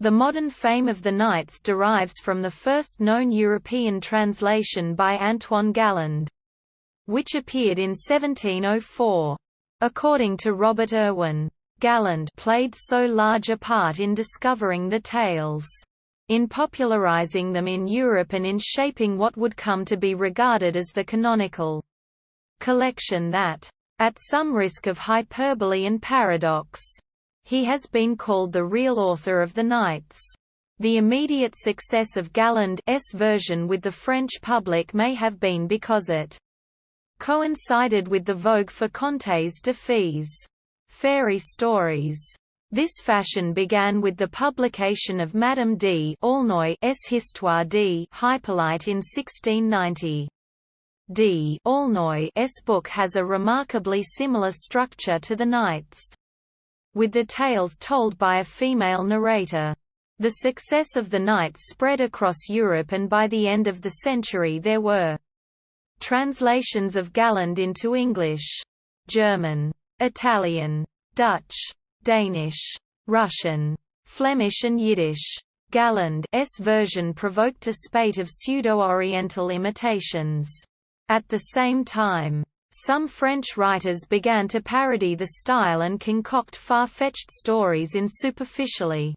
The modern fame of the Knights derives from the first known European translation by Antoine Galland, which appeared in 1704. According to Robert Irwin, Galland played so large a part in discovering the tales, in popularizing them in Europe and in shaping what would come to be regarded as the canonical collection that, at some risk of hyperbole and paradox, he has been called the real author of the Knights. The immediate success of Galland's version with the French public may have been because it coincided with the vogue for contes de fées, fairy stories. This fashion began with the publication of Madame d'Aulnoy's Histoire de Hippolyte in 1690. D'Aulnoy's book has a remarkably similar structure to the Knights, with the tales told by a female narrator. The success of the Knights spread across Europe, and by the end of the century there were translations of Galland into English, German, Italian, Dutch, Danish, Russian, Flemish and Yiddish. Galland's version provoked a spate of pseudo-Oriental imitations. At the same time, some French writers began to parody the style and concoct far-fetched stories in superficially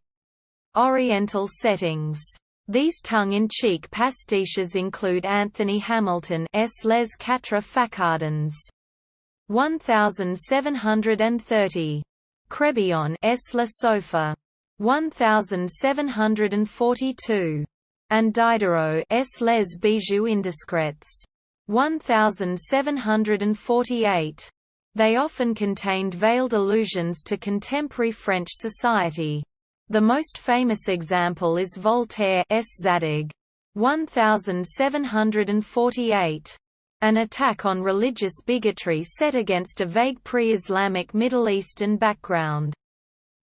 Oriental settings. These tongue-in-cheek pastiches include Anthony Hamilton's Les Quatre Facardins, 1730, Crébillon's La Sofa, 1742, and Diderot's Les Bijoux Indiscrets, 1748. They often contained veiled allusions to contemporary French society. The most famous example is Voltaire's Zadig, 1748, an attack on religious bigotry set against a vague pre-Islamic Middle Eastern background.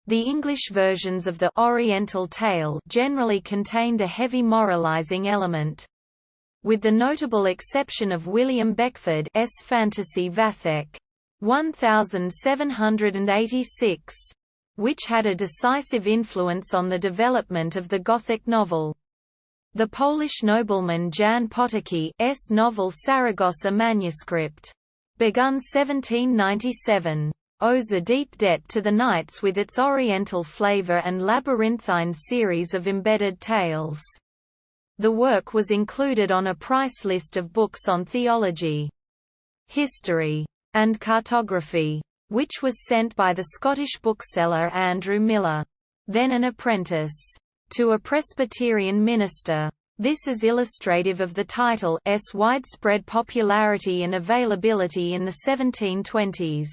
The English versions of the Oriental tale generally contained a heavy moralizing element, with the notable exception of William Beckford's Fantasy Vathek, 1786, which had a decisive influence on the development of the Gothic novel. The Polish nobleman Jan Potocki's novel Saragossa manuscript, begun 1797, owes a deep debt to the Knights with its Oriental flavor and labyrinthine series of embedded tales. The work was included on a price list of books on theology, history, and cartography, which was sent by the Scottish bookseller Andrew Miller, then an apprentice, to a Presbyterian minister. This is illustrative of the title's widespread popularity and availability in the 1720s.